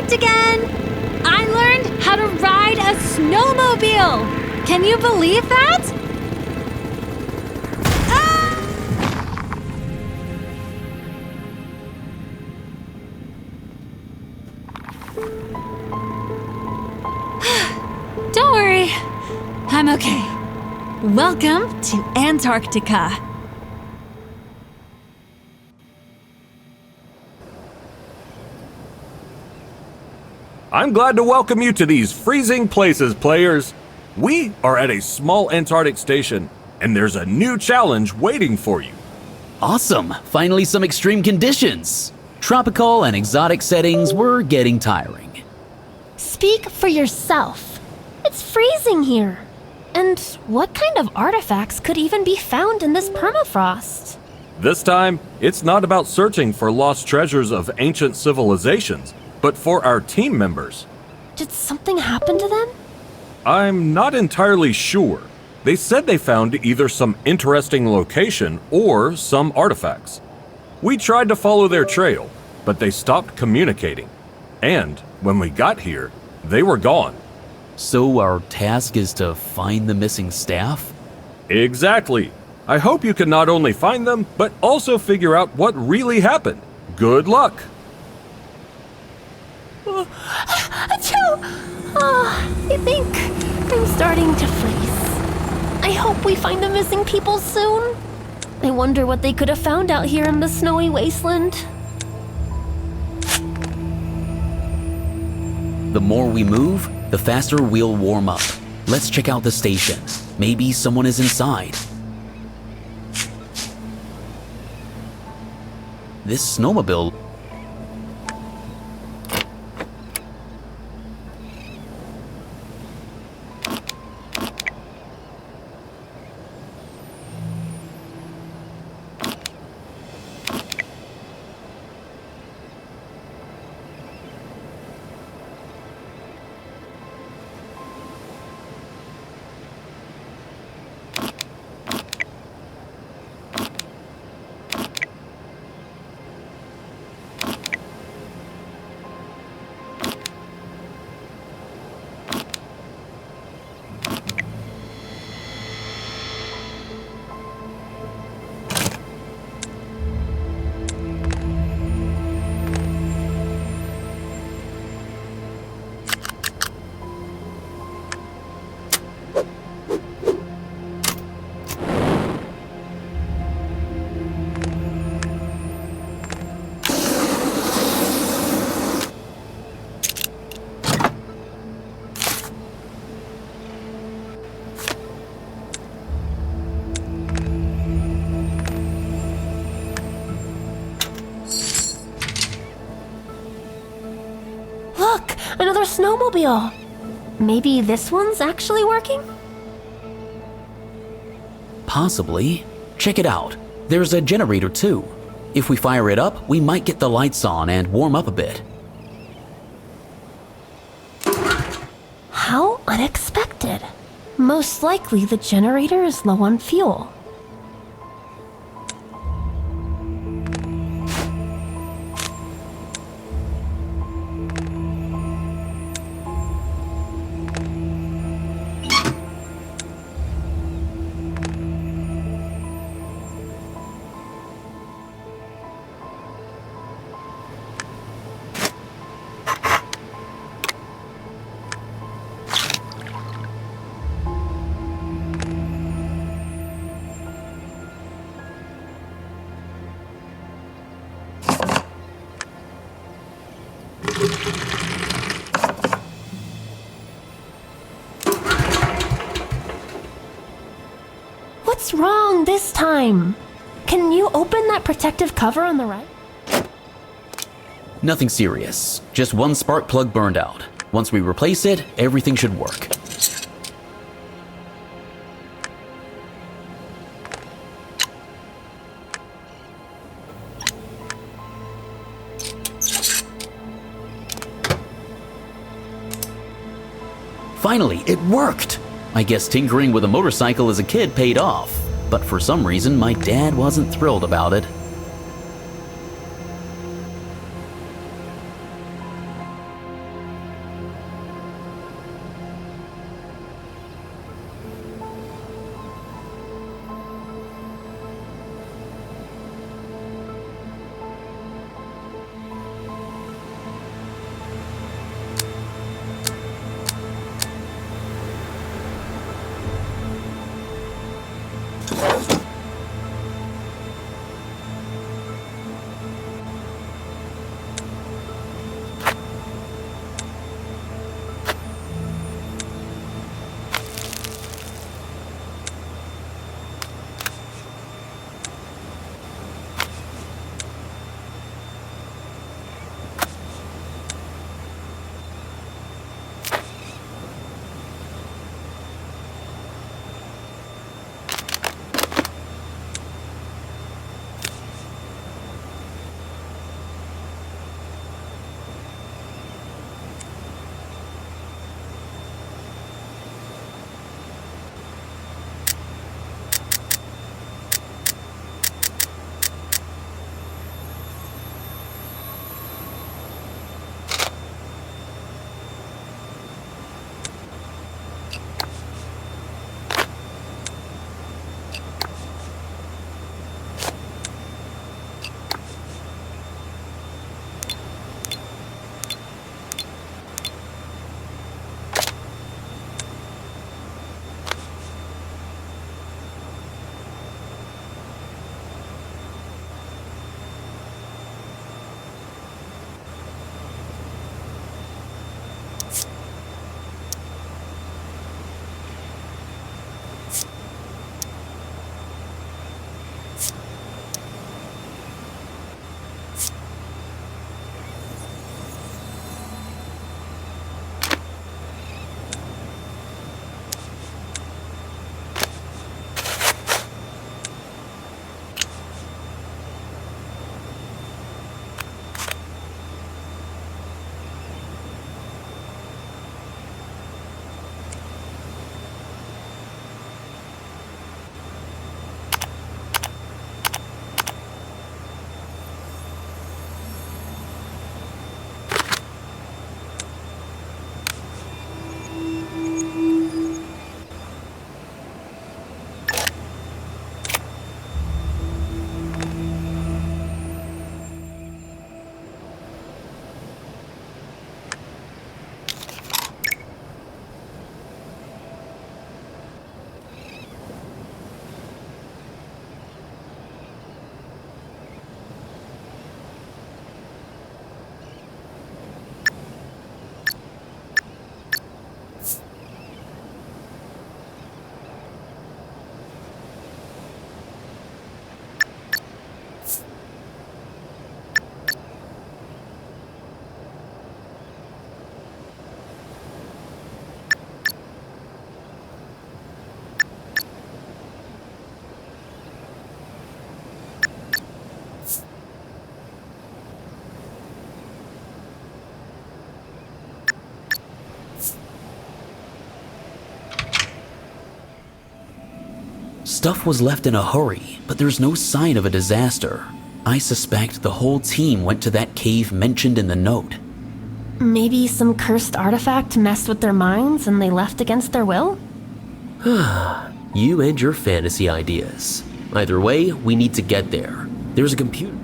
stopped again! I learned how to ride a snowmobile! Can you believe that? Don't worry, I'm okay. Welcome to Antarctica. I'm glad to welcome you to these freezing places, players. We are at a small Antarctic station, and there's a new challenge waiting for you. Awesome! Finally some extreme conditions. Tropical and exotic settings were getting tiring. Speak for yourself. It's freezing here. And what kind of artifacts could even be found in this permafrost? This time, it's not about searching for lost treasures of ancient civilizations, but for our team members. Did something happen to them? I'm not entirely sure. They said they found either some interesting location or some artifacts. We tried to follow their trail, but they stopped communicating. And when we got here, they were gone. So our task is to find the missing staff? Exactly. I hope you can not only find them, but also figure out what really happened. Good luck! I think I'm starting to freeze. I hope we find the missing people soon. I wonder what they could have found out here in the snowy wasteland. The more we move, the faster we'll warm up. Let's check out the station. Maybe someone is inside. This snowmobile... Look, another snowmobile. Maybe this one's actually working? Possibly. Check it out. There's a generator too. If we fire it up, we might get the lights on and warm up a bit. How unexpected. Most likely the generator is low on fuel. What's wrong this time? Can you open that protective cover on the right? Nothing serious. Just one spark plug burned out. Once we replace it, everything should work. Finally, it worked! I guess tinkering with a motorcycle as a kid paid off, but for some reason my dad wasn't thrilled about it. Stuff was left in a hurry, but there's no sign of a disaster. I suspect the whole team went to that cave mentioned in the note. Maybe some cursed artifact messed with their minds and they left against their will? You and your fantasy ideas. Either way, we need to get there. There's a computer.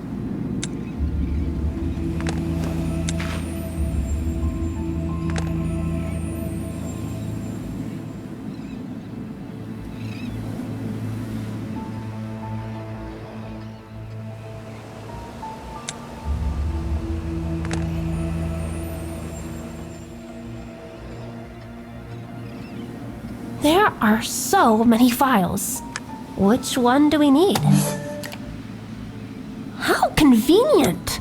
There are so many files. Which one do we need? How convenient!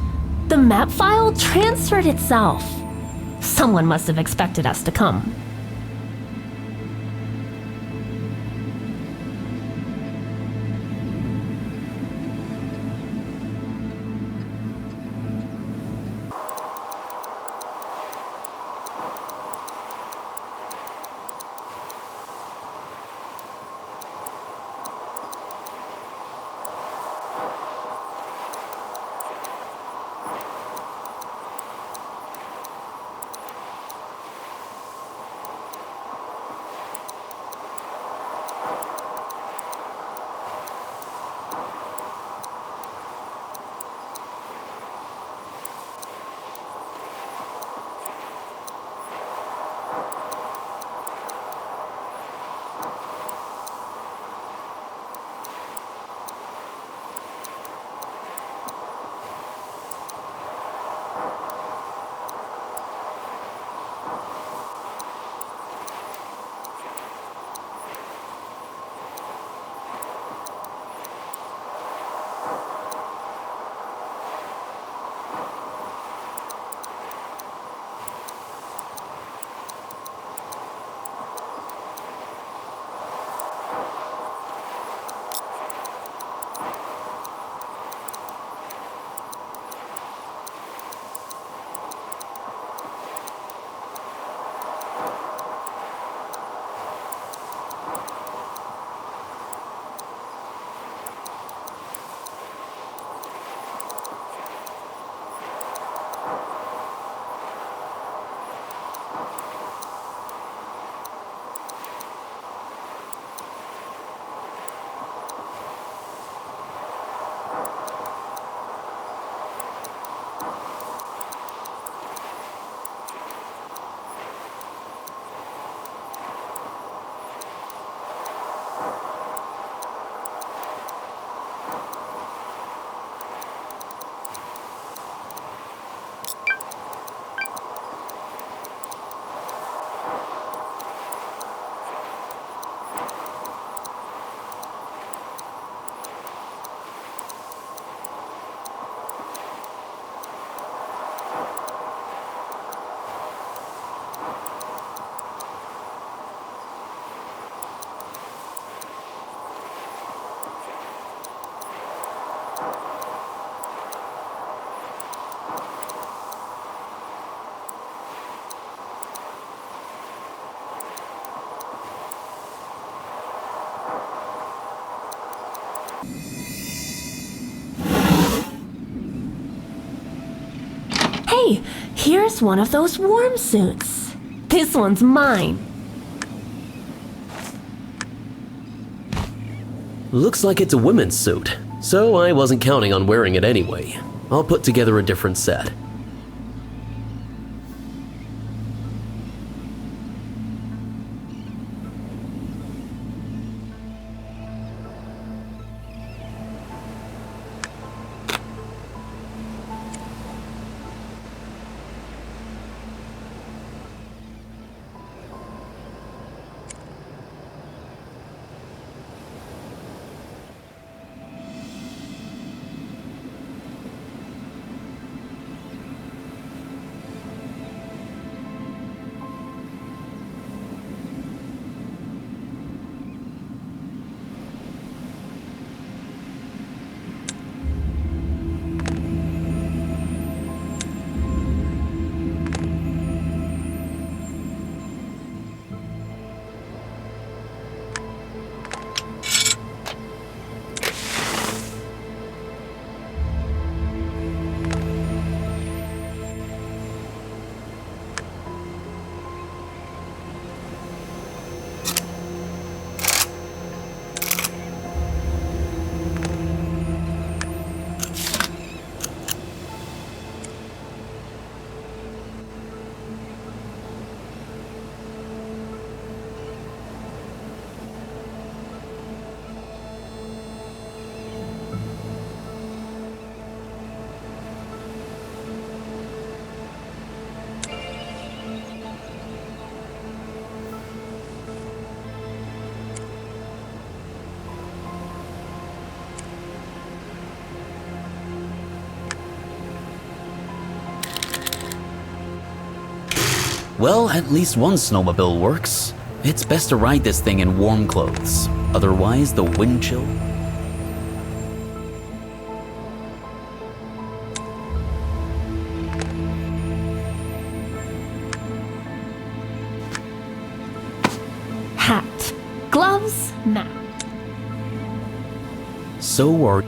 The map file transferred itself. Someone must have expected us to come. Hey, here's one of those warm suits. This one's mine. Looks like it's a women's suit, so I wasn't counting on wearing it anyway. I'll put together a different set. Well, at least one snowmobile works. It's best to ride this thing in warm clothes. Otherwise, the wind chill. Hat, gloves, map. So are...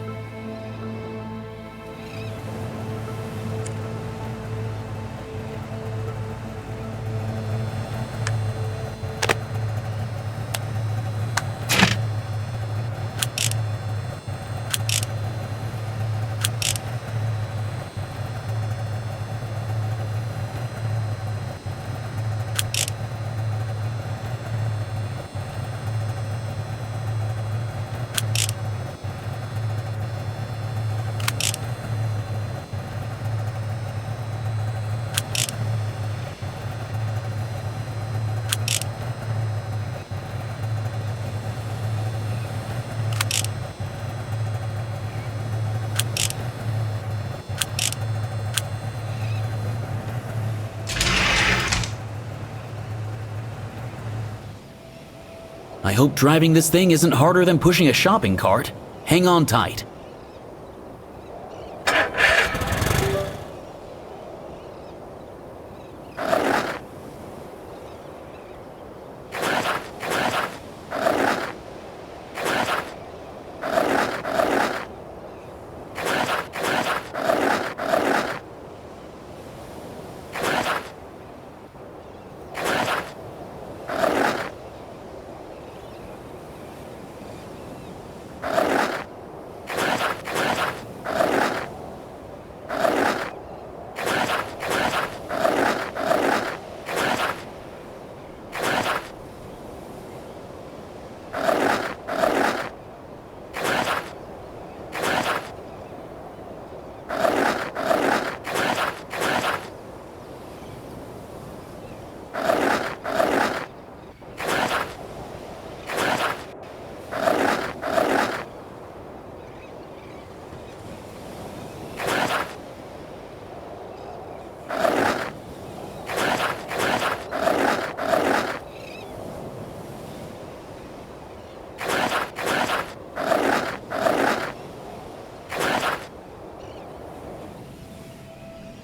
I hope driving this thing isn't harder than pushing a shopping cart. Hang on tight.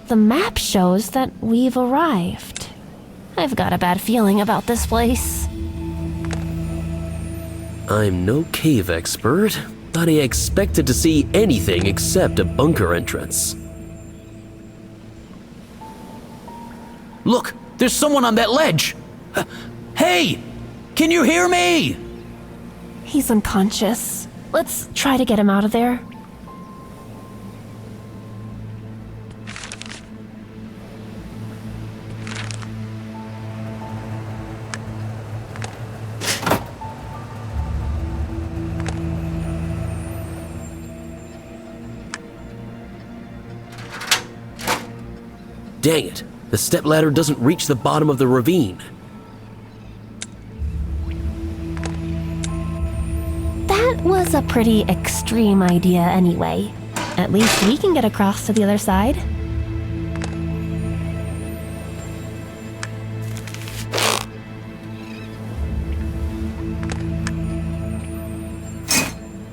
The map shows that we've arrived. I've got a bad feeling about this place. I'm no cave expert, but I expected to see anything except a bunker entrance. Look, there's someone on that ledge. Hey, can you hear me? He's unconscious. Let's try to get him out of there. Dang it, the stepladder doesn't reach the bottom of the ravine. That was a pretty extreme idea anyway. At least we can get across to the other side.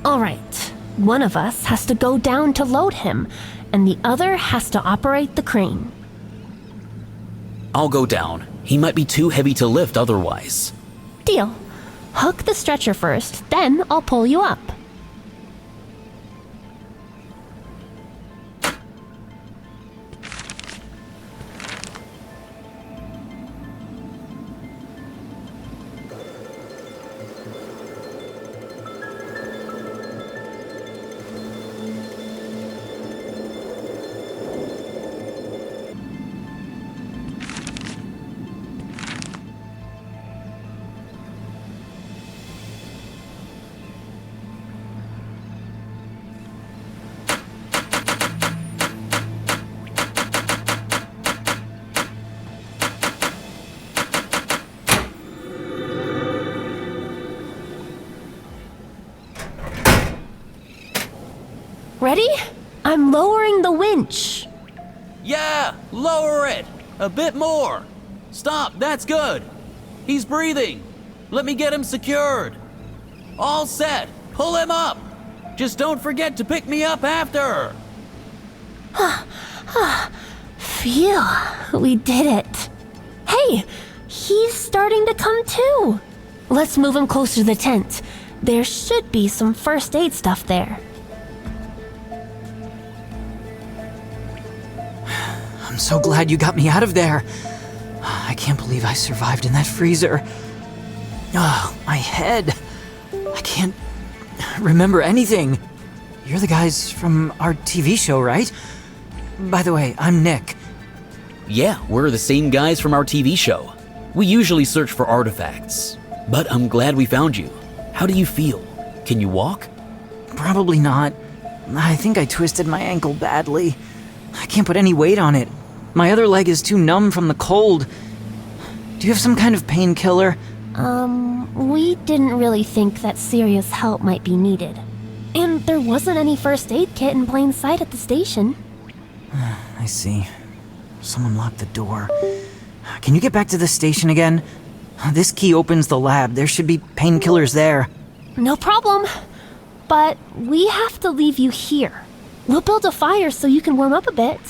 All right, one of us has to go down to load him, and the other has to operate the crane. I'll go down. He might be too heavy to lift otherwise. Deal. Hook the stretcher first, then I'll pull you up. Ready? I'm lowering the winch. Yeah, lower it. A bit more. Stop, that's good. He's breathing. Let me get him secured. All set, pull him up. Just don't forget to pick me up after. Phew, we did it. Hey, he's starting to come too. Let's move him closer to the tent. There should be some first aid stuff there. I'm so glad you got me out of there. I can't believe I survived in that freezer. Oh, my head. I can't remember anything. You're the guys from our TV show, right? By the way, I'm Nick. Yeah, we're the same guys from our TV show. We usually search for artifacts, but I'm glad we found you. How do you feel? Can you walk? Probably not. I think I twisted my ankle badly. I can't put any weight on it. My other leg is too numb from the cold. Do you have some kind of painkiller? We didn't really think that serious help might be needed. And there wasn't any first aid kit in plain sight at the station. I see. Someone locked the door. Can you get back to the station again? This key opens the lab. There should be painkillers there. No problem. But we have to leave you here. We'll build a fire so you can warm up a bit.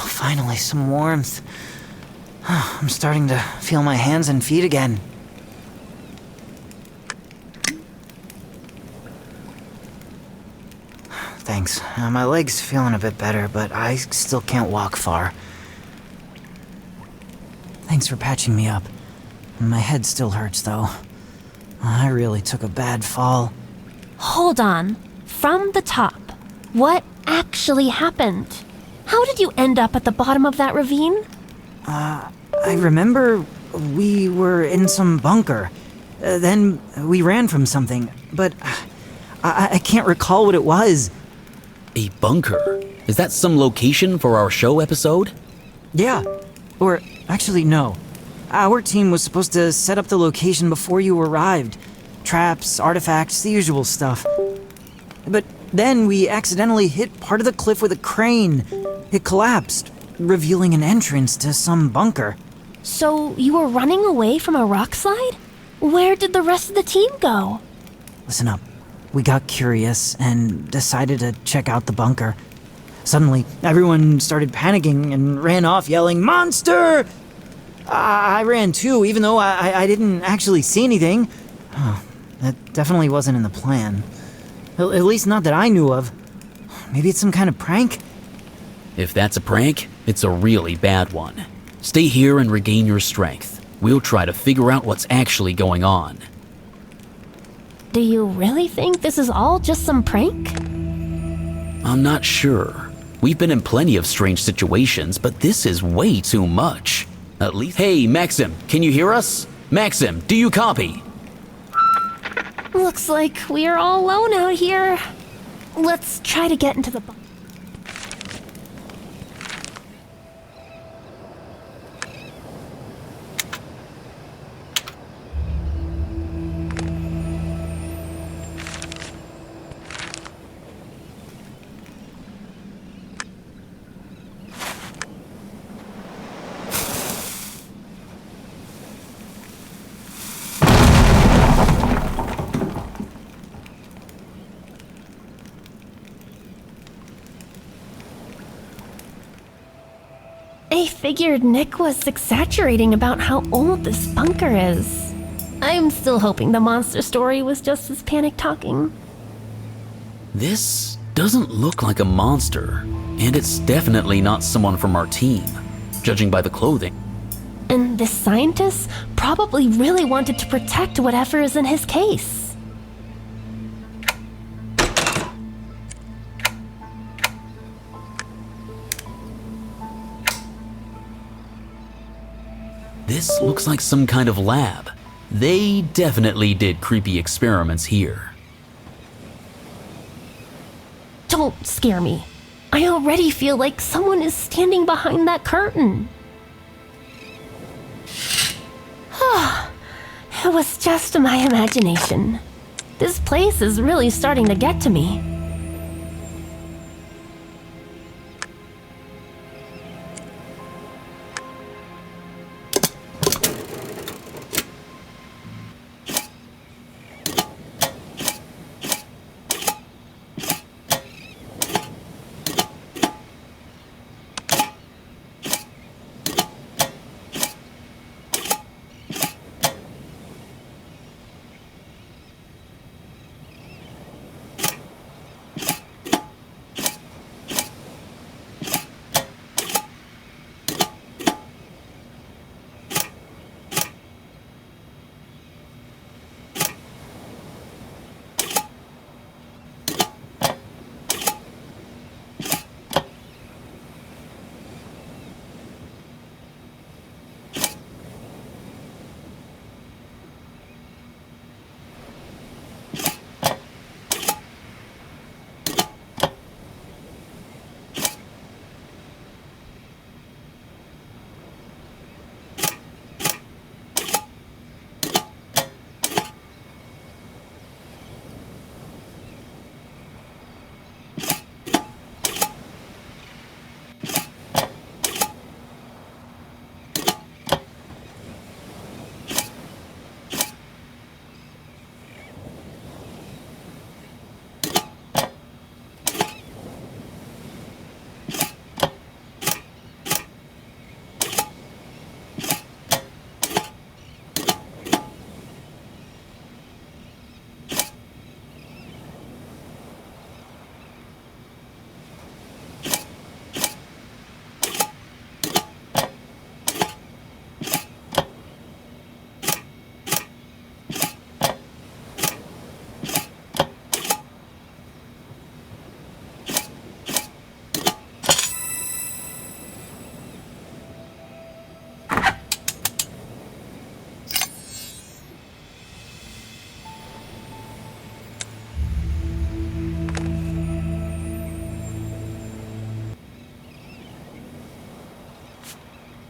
Finally, some warmth. I'm starting to feel my hands and feet again. Thanks. My leg's feeling a bit better, but I still can't walk far. Thanks for patching me up. My head still hurts, though. I really took a bad fall. Hold on. From the top, what actually happened? How did you end up at the bottom of that ravine? I remember we were in some bunker. Then we ran from something, but I can't recall what it was. A bunker? Is that some location for our show episode? Yeah. Or, actually, no. Our team was supposed to set up the location before you arrived. Traps, artifacts, the usual stuff. But then we accidentally hit part of the cliff with a crane. It collapsed, revealing an entrance to some bunker. So you were running away from a rock slide? Where did the rest of the team go? Listen up. We got curious and decided to check out the bunker. Suddenly, everyone started panicking and ran off yelling, "Monster!" I ran too, even though I didn't actually see anything. Oh, that definitely wasn't in the plan. At least not that I knew of. Maybe it's some kind of prank? If that's a prank, it's a really bad one. Stay here and regain your strength. We'll try to figure out what's actually going on. Do you really think this is all just some prank? I'm not sure. We've been in plenty of strange situations, but this is way too much. At least— Hey, Maxim, can you hear us? Maxim, do you copy? Looks like we're all alone out here. Let's try to get into the bunker. I figured Nick was exaggerating about how old this bunker is. I'm still hoping the monster story was just his panic talking. This doesn't look like a monster, and it's definitely not someone from our team, judging by the clothing. And this scientist probably really wanted to protect whatever is in his case. This looks like some kind of lab. They definitely did creepy experiments here. Don't scare me. I already feel like someone is standing behind that curtain. It was just my imagination. This place is really starting to get to me.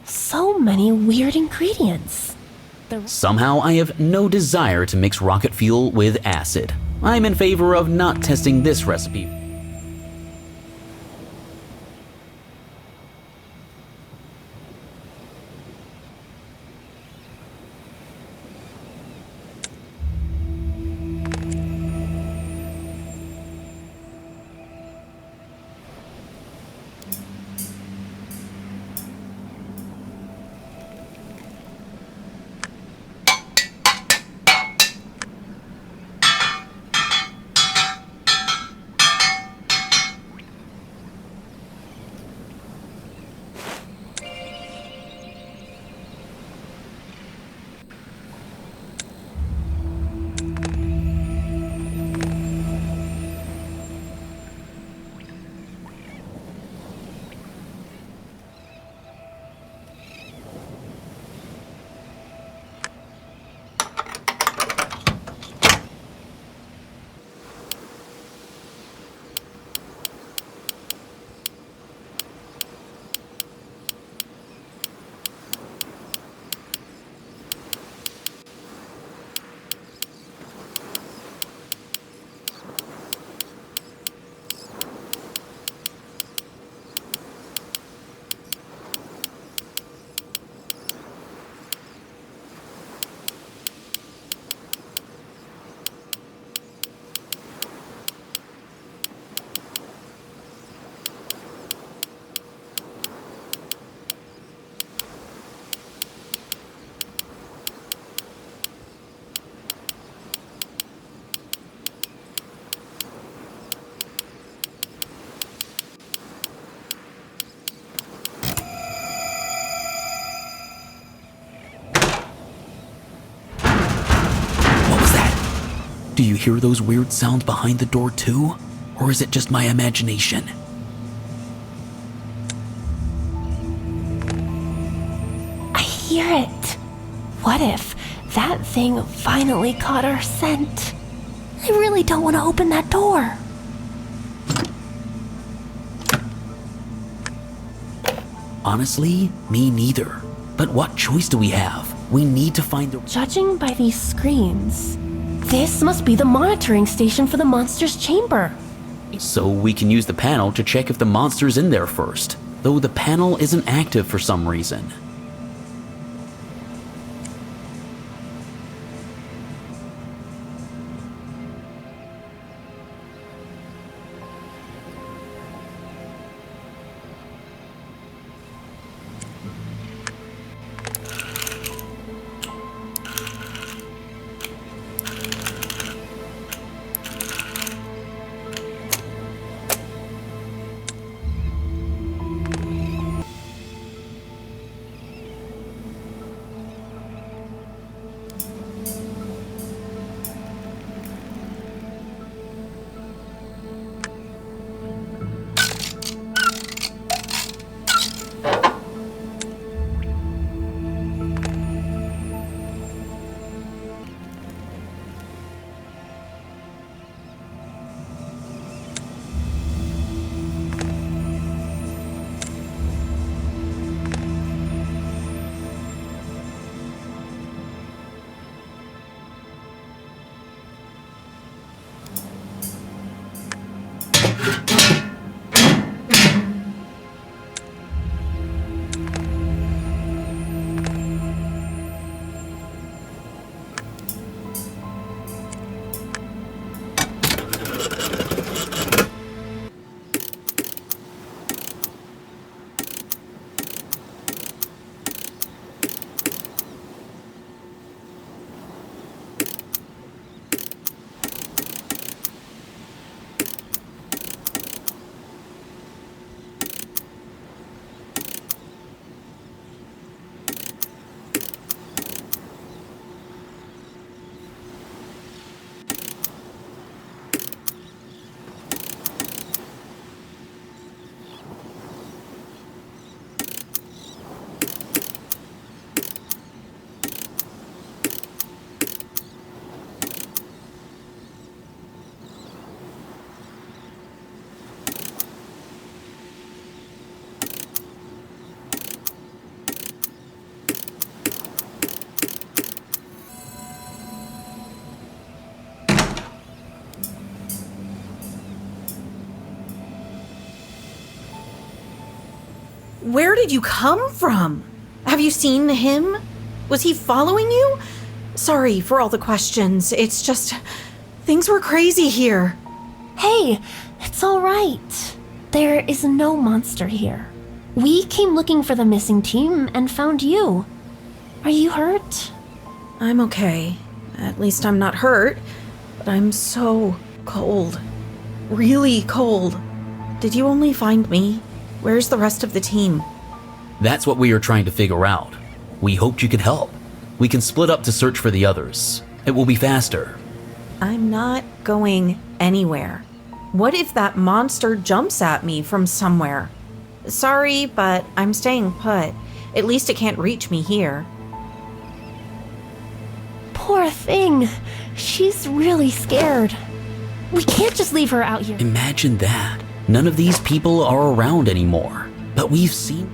So many weird ingredients. Somehow I have no desire to mix rocket fuel with acid. I'm in favor of not testing this recipe. hear those weird sounds behind the door too? Or is it just my imagination? I hear it. What if that thing finally caught our scent? I really don't want to open that door. Honestly, me neither. But what choice do we have? We need to find the... Judging by these screens, this must be the monitoring station for the monster's chamber. So we can use the panel to check if the monster's in there first, though the panel isn't active for some reason. Where did you come from? Have you seen him? Was he following you? Sorry for all the questions. It's just, things were crazy here. Hey, it's all right. There is no monster here. We came looking for the missing team and found you. Are you hurt? I'm okay. At least I'm not hurt. But I'm so cold. Really cold. Did you only find me? Where's the rest of the team? That's what we are trying to figure out. We hoped you could help. We can split up to search for the others. It will be faster. I'm not going anywhere. What if that monster jumps at me from somewhere? Sorry, but I'm staying put. At least it can't reach me here. Poor thing. She's really scared. We can't just leave her out here. Imagine that. None of these people are around anymore. But we've seen...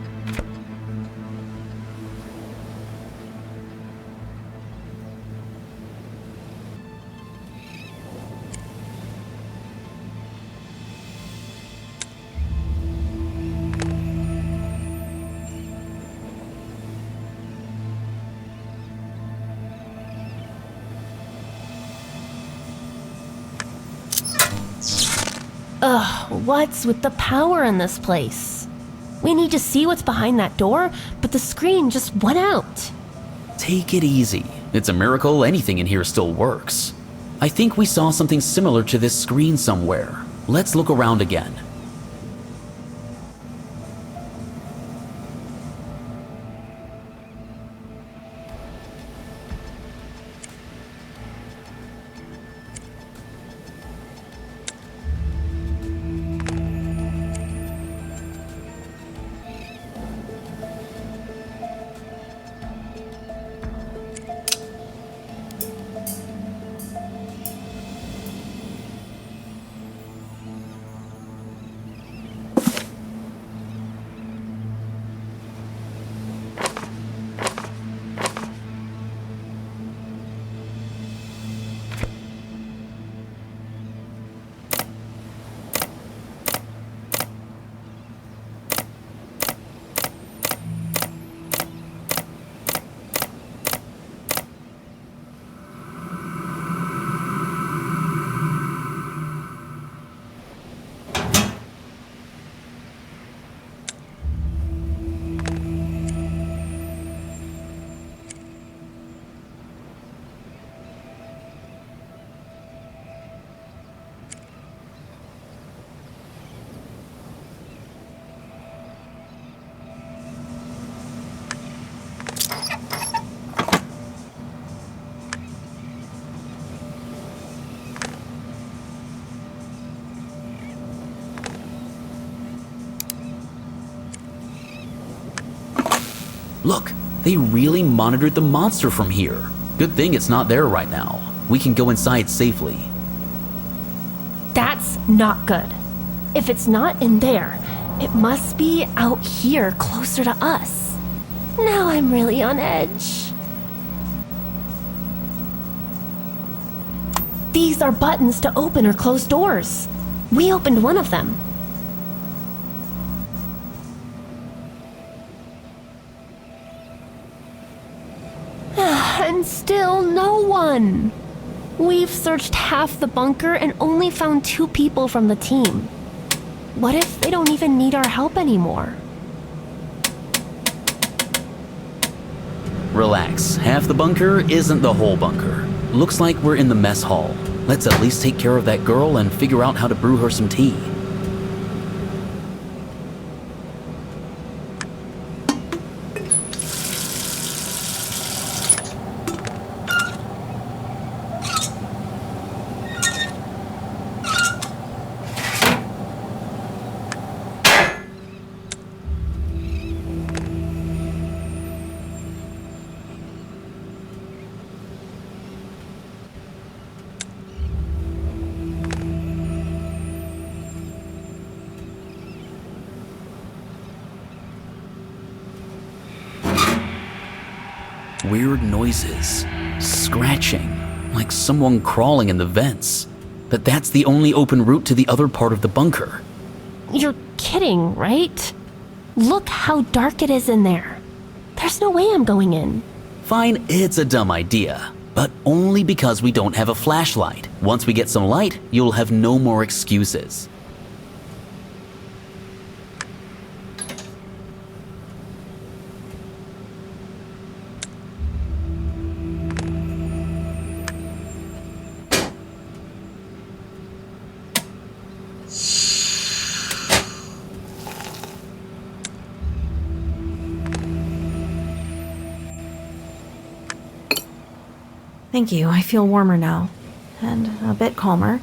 Ugh, what's with the power in this place? We need to see what's behind that door, but the screen just went out. Take it easy. It's a miracle anything in here still works. I think we saw something similar to this screen somewhere. Let's look around again. Look, they really monitored the monster from here. Good thing it's not there right now. We can go inside safely. That's not good. If it's not in there, it must be out here closer to us. Now I'm really on edge. These are buttons to open or close doors. We opened one of them. And still no one. We've searched half the bunker and only found 2 people from the team. What if they don't even need our help anymore? Relax, half the bunker isn't the whole bunker. Looks like we're in the mess hall. Let's at least take care of that girl and figure out how to brew her some tea. Weird noises, scratching, like someone crawling in the vents. But that's the only open route to the other part of the bunker. You're kidding, right? Look how dark it is in there. There's no way I'm going in. Fine, it's a dumb idea, but only because we don't have a flashlight. Once we get some light, you'll have no more excuses. Thank you, I feel warmer now. And a bit calmer.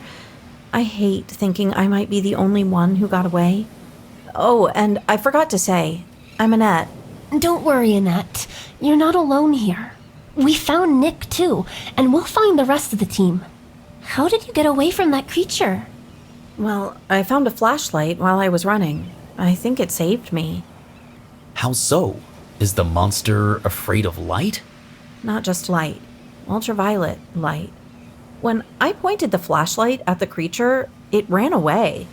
I hate thinking I might be the only one who got away. Oh, and I forgot to say, I'm Annette. Don't worry, Annette. You're not alone here. We found Nick too, and we'll find the rest of the team. How did you get away from that creature? Well, I found a flashlight while I was running. I think it saved me. How so? Is the monster afraid of light? Not just light. Ultraviolet light. When I pointed the flashlight at the creature, it ran away.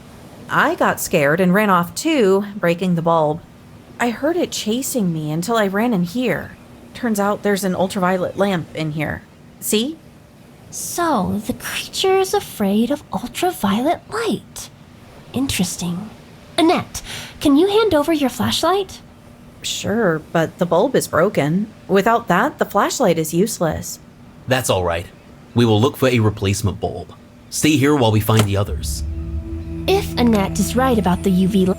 I got scared and ran off too, breaking the bulb. I heard it chasing me until I ran in here. Turns out there's an ultraviolet lamp in here. See? So, the creature is afraid of ultraviolet light. Interesting. Annette, can you hand over your flashlight? Sure, but the bulb is broken. Without that, the flashlight is useless. That's all right. We will look for a replacement bulb. Stay here while we find the others. If Annette is right about the UV light.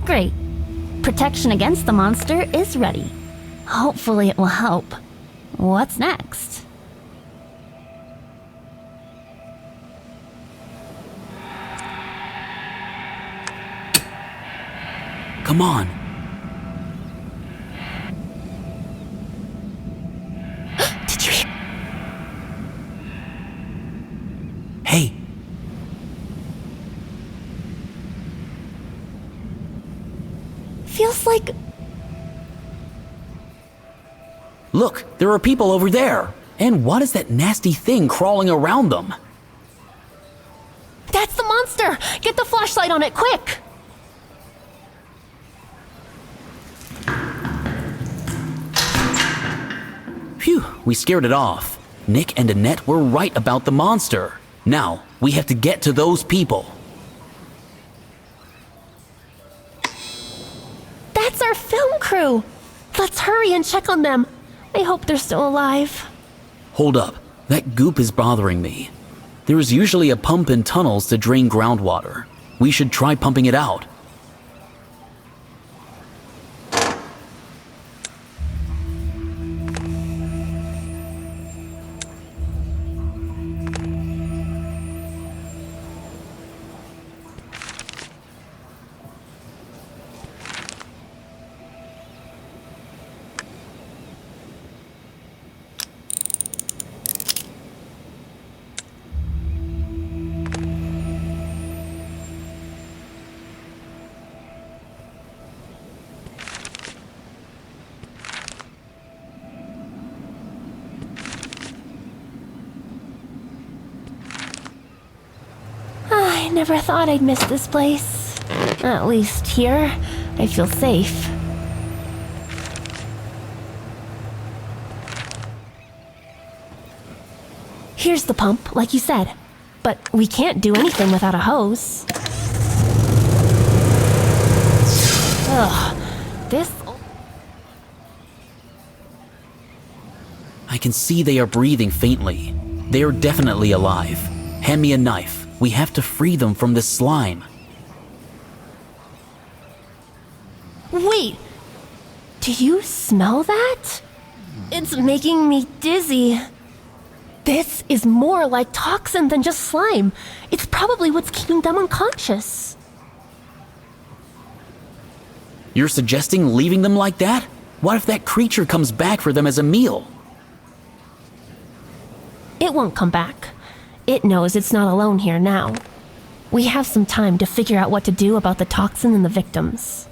Great. Protection against the monster is ready. Hopefully it will help. What's next? Come on. Did you hear? Hey, Feels like look, there are people over there. And what is that nasty thing crawling around them? that's the monster! Get the flashlight on it, quick! Phew, we scared it off. Nick and Annette were right about the monster. Now, we have to get to those people. That's It's our film crew! Let's hurry and check on them. I hope they're still alive. Hold up. That goop is bothering me. There is usually a pump in tunnels to drain groundwater. We should try pumping it out. I never thought I'd miss this place. At least here, I feel safe. Here's the pump, like you said. But we can't do anything without a hose. Ugh, this... I can see they are breathing faintly. They are definitely alive. Hand me a knife. We have to free them from this slime. Wait! Do you smell that? It's making me dizzy. This is more like toxin than just slime. It's probably what's keeping them unconscious. You're suggesting leaving them like that? What if that creature comes back for them as a meal? It won't come back. It knows it's not alone here now. We have some time to figure out what to do about the toxin and the victims.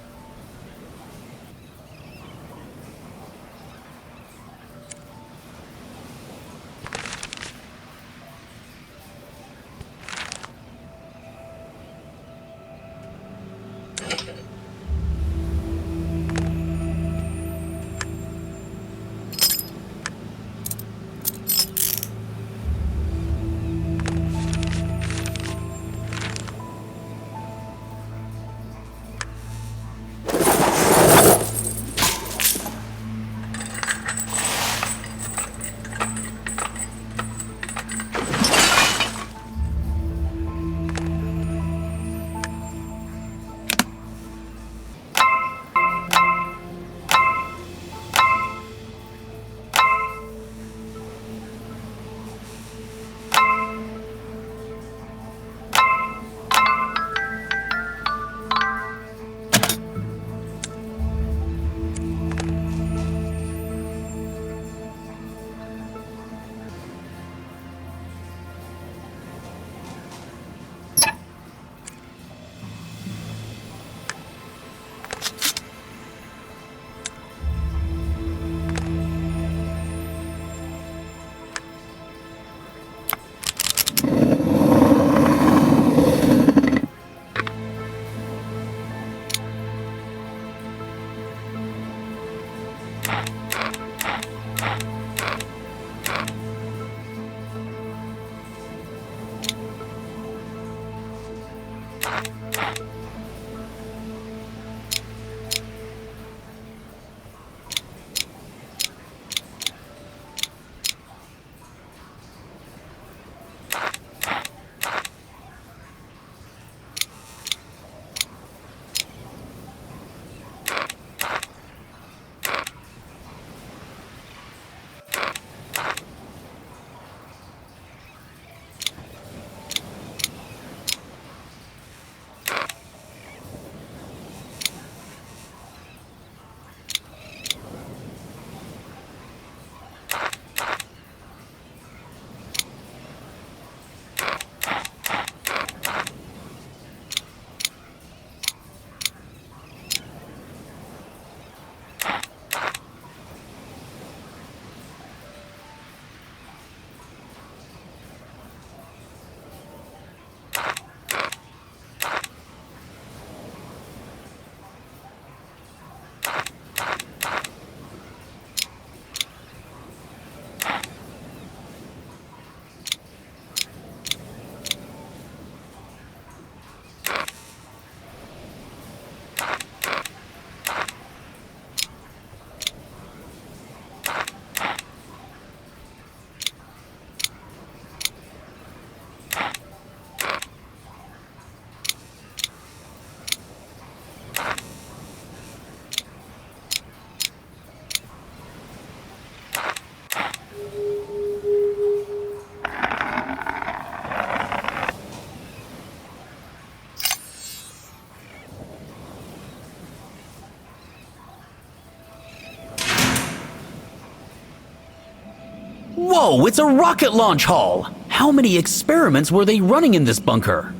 Whoa, it's a rocket launch hall! How many experiments were they running in this bunker?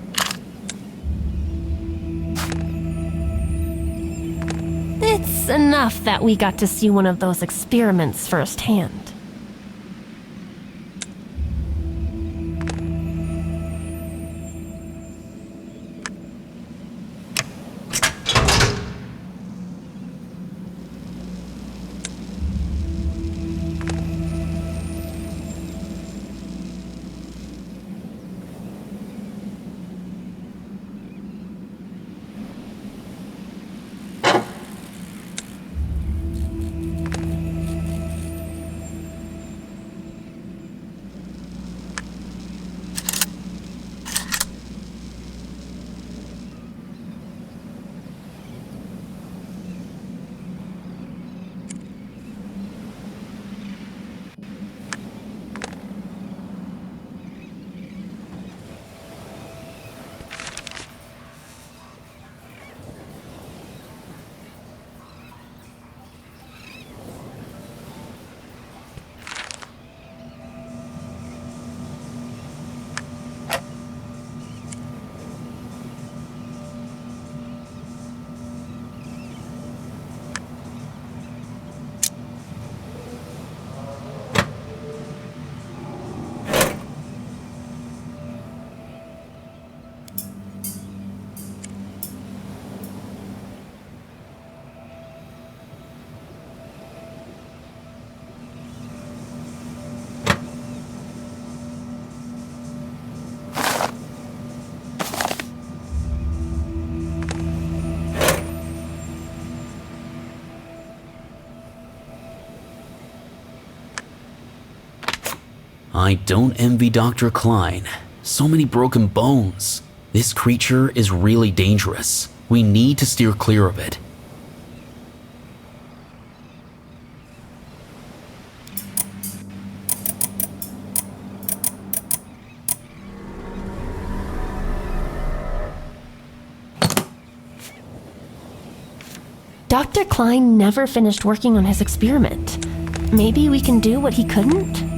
It's enough that we got to see one of those experiments firsthand. I don't envy Dr. Klein. So many broken bones. This creature is really dangerous. We need to steer clear of it. Dr. Klein never finished working on his experiment. Maybe we can do what he couldn't?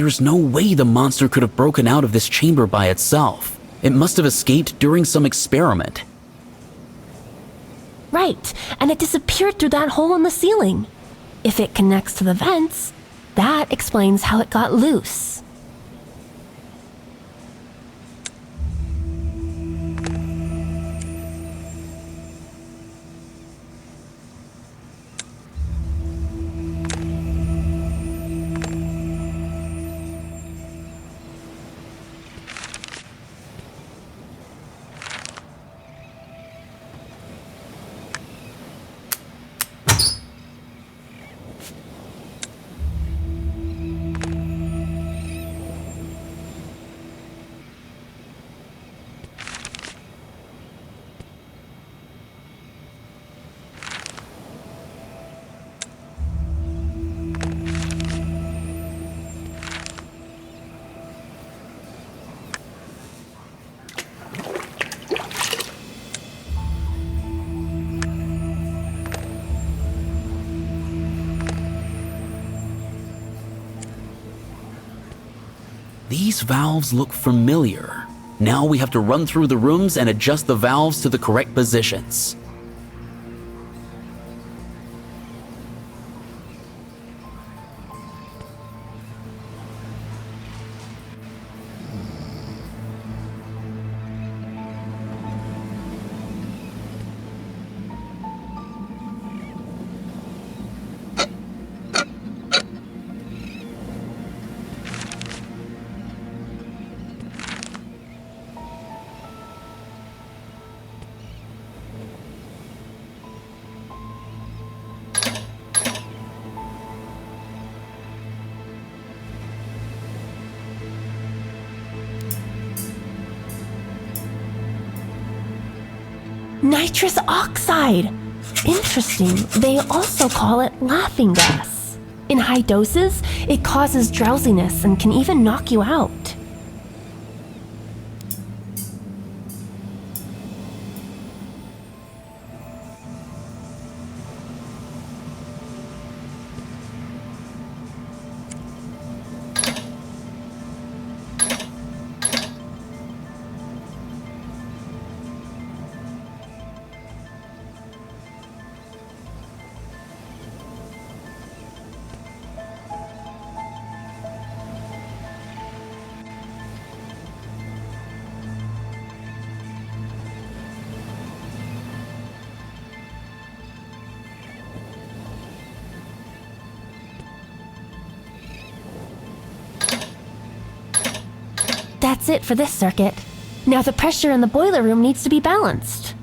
There's no way the monster could have broken out of this chamber by itself. It must have escaped during some experiment. Right, and it disappeared through that hole in the ceiling. If it connects to the vents, that explains how it got loose. These valves look familiar. Now we have to run through the rooms and adjust the valves to the correct positions. Nitrous oxide! Interesting. They also call it laughing gas. In high doses, it causes drowsiness and can even knock you out. That's it for this circuit. Now the pressure in the boiler room needs to be balanced.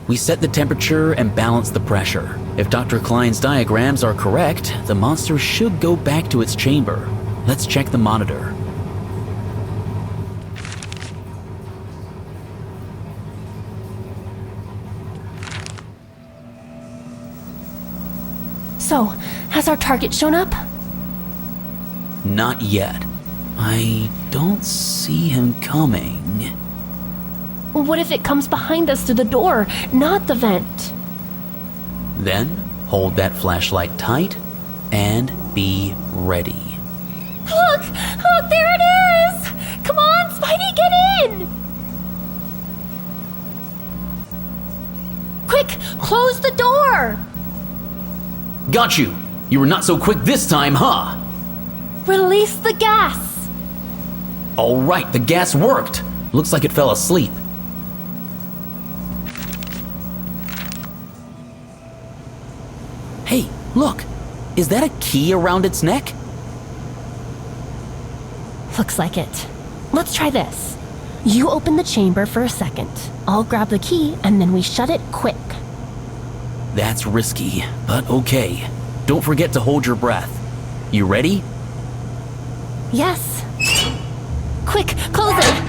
We set the temperature and balance the pressure. If Dr. Klein's diagrams are correct, the monster should go back to its chamber. Let's check the monitor. So, has our target shown up? Not yet. I don't see him coming. What if it comes behind us through the door, not the vent? Then, hold that flashlight tight and be ready. Look! Look, there it is! Come on, Spidey, get in! Quick, close the door! Got you! You were not so quick this time, huh? Release the gas! All right, the gas worked. Looks like it fell asleep. Hey, look! Is that a key around its neck? Looks like it. Let's try this. You open the chamber for a second. I'll grab the key and then we shut it quick. That's risky, but okay. Don't forget to hold your breath. You ready? Yes. Quick, close it!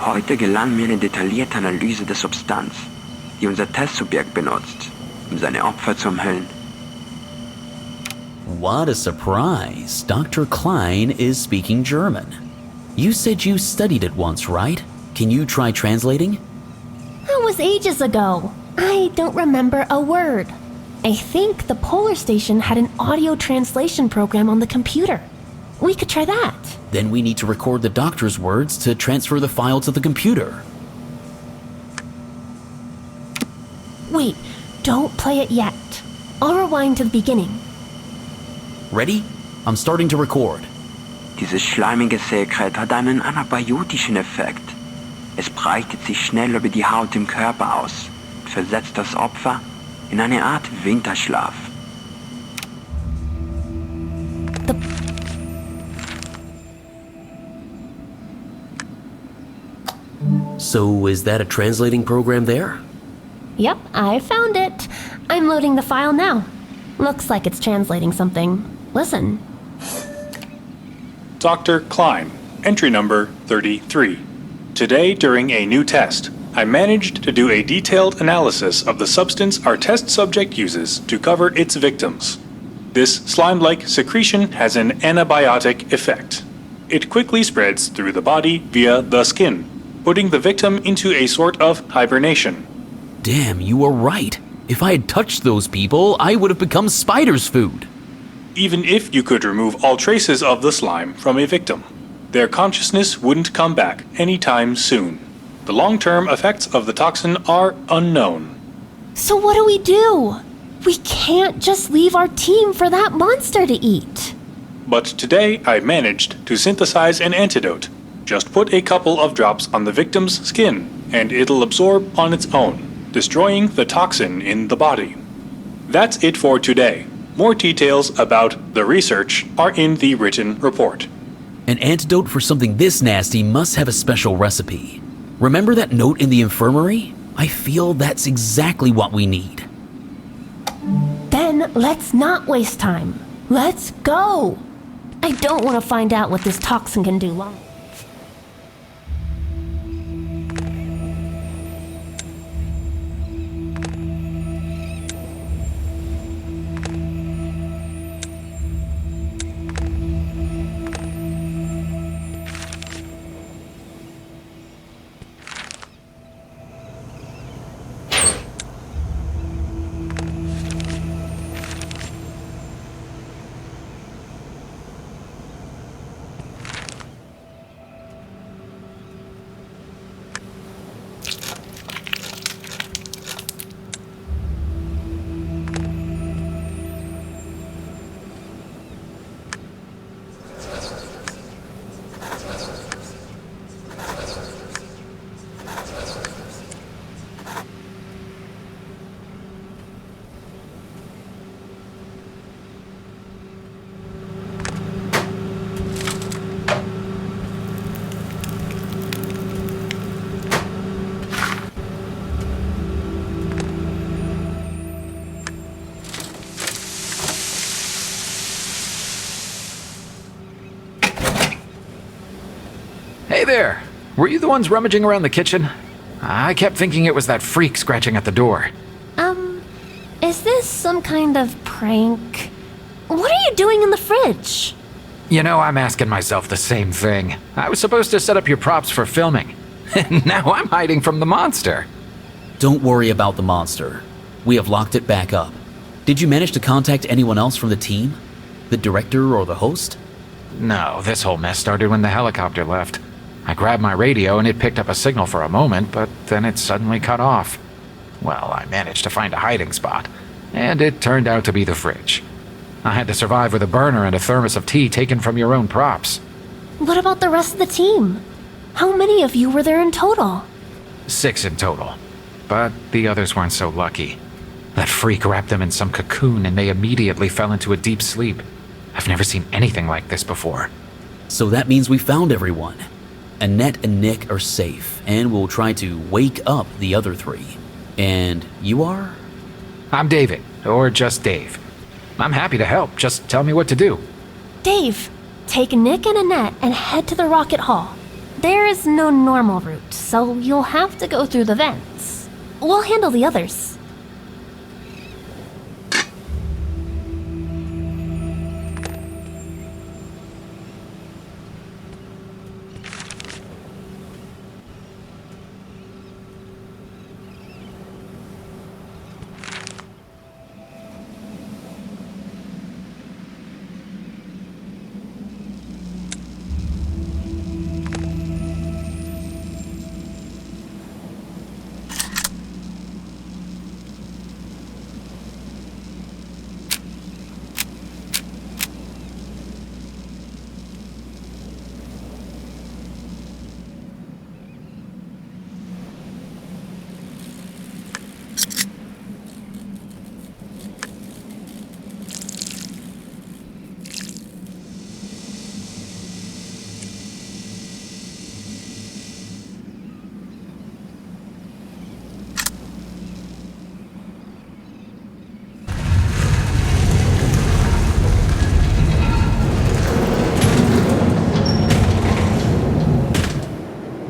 Heute gelang mir eine detaillierte Analyse der Substanz, die unser Testsubjekt benutzt, um seine Opfer zu umhüllen. What a surprise. Dr. Klein is speaking German. You said you studied it once, right? Can you try translating? That was ages ago. I don't remember a word. I think the polar station had an audio translation program on the computer. We could try that. Then we need to record the doctor's words to transfer the file to the computer. Wait, don't play it yet. I'll rewind to the beginning. Ready? I'm starting to record. Dieses schleimige Sekret hat einen anabiotischen Effekt. Es breitet sich schnell über die Haut im Körper aus und versetzt das Opfer in eine Art Winterschlaf. So, is that a translating program there? Yep, I found it. I'm loading the file now. Looks like it's translating something. Listen. Dr. Klein, entry number 33. Today, during a new test, I managed to do a detailed analysis of the substance our test subject uses to cover its victims. This slime-like secretion has an antibiotic effect. It quickly spreads through the body via the skin, putting the victim into a sort of hibernation. Damn, you were right. If I had touched those people, I would have become spider's food. Even if you could remove all traces of the slime from a victim, their consciousness wouldn't come back anytime soon. The long-term effects of the toxin are unknown. So what do? We can't just leave our team for that monster to eat. But today I managed to synthesize an antidote. Just put a couple of drops on the victim's skin, and it'll absorb on its own, destroying the toxin in the body. That's it for today. More details about the research are in the written report. An antidote for something this nasty must have a special recipe. Remember that note in the infirmary? I feel that's exactly what we need. Then let's not waste time. Let's go. I don't want to find out what this toxin can do long. Hey there! Were you the ones rummaging around the kitchen? I kept thinking it was that freak scratching at the door. Is this some kind of prank? What are you doing in the fridge? You know, I'm asking myself the same thing. I was supposed to set up your props for filming. And now I'm hiding from the monster. Don't worry about the monster. We have locked it back up. Did you manage to contact anyone else from the team? The director or the host? No, this whole mess started when the helicopter left. I grabbed my radio and it picked up a signal for a moment, but then it suddenly cut off. Well, I managed to find a hiding spot, and it turned out to be the fridge. I had to survive with a burner and a thermos of tea taken from your own props. What about the rest of the team? How many of you were there in total? 6 in total. But the others weren't so lucky. That freak wrapped them in some cocoon and they immediately fell into a deep sleep. I've never seen anything like this before. So that means we found everyone. Annette and Nick are safe, and we'll try to wake up the other 3. And you are? I'm David, or just Dave. I'm happy to help, just tell me what to do. Dave, take Nick and Annette and head to the rocket hall. There is no normal route, so you'll have to go through the vents. We'll handle the others.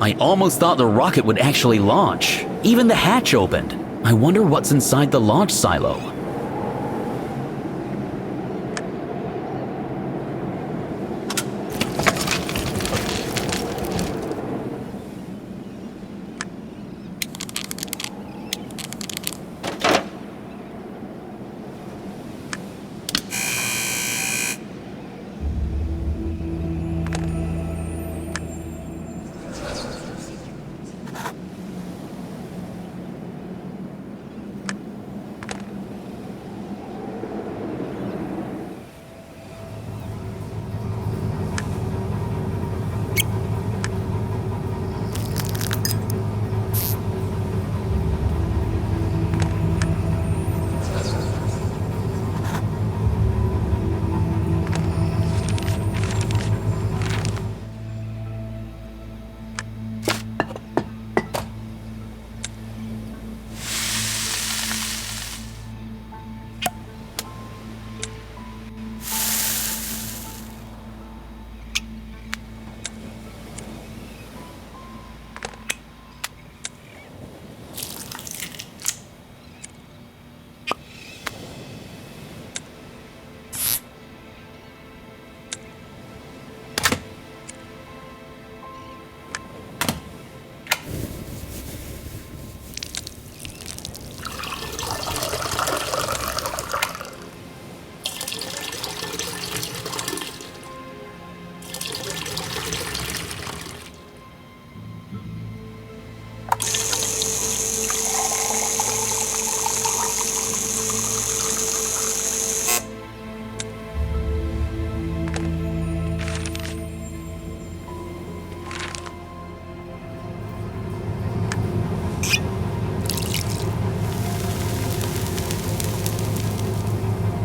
I almost thought the rocket would actually launch. Even the hatch opened. I wonder what's inside the launch silo.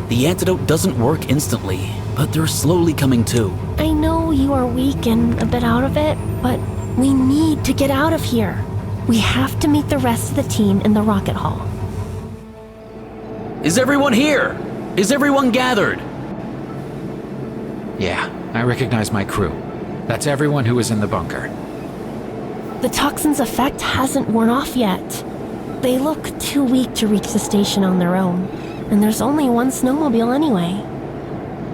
The antidote doesn't work instantly, but they're slowly coming to. I know you are weak and a bit out of it, but we need to get out of here. We have to meet the rest of the team in the rocket hall. Is everyone here? Is everyone gathered? Yeah, I recognize my crew. That's everyone who was in the bunker. The toxin's effect hasn't worn off yet. They look too weak to reach the station on their own, and there's only one snowmobile anyway.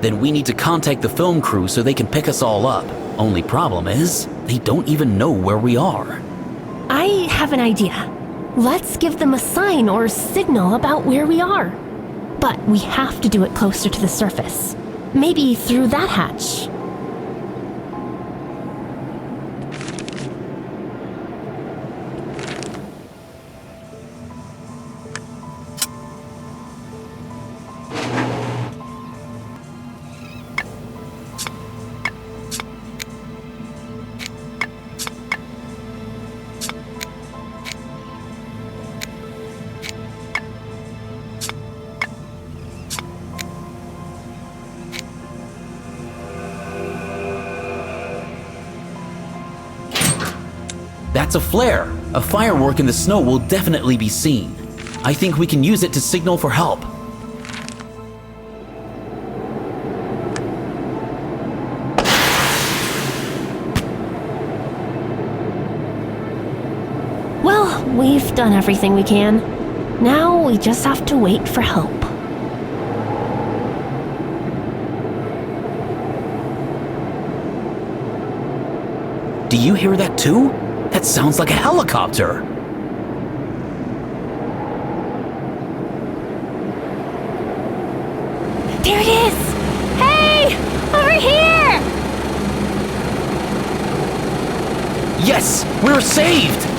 Then we need to contact the film crew so they can pick us all up. Only problem is, they don't even know where we are. I have an idea. Let's give them a sign or signal about where we are. But we have to do it closer to the surface. Maybe through that hatch. That's a flare. A firework in the snow will definitely be seen. I think we can use it to signal for help. We've done everything we can. Now we just have to wait for help. Do you hear that too? That sounds like a helicopter. There it is! Hey! Over here! Yes, we're saved!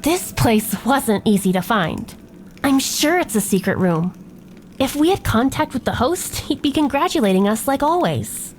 This place wasn't easy to find. I'm sure it's a secret room. If we had contact with the host, he'd be congratulating us like always.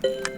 you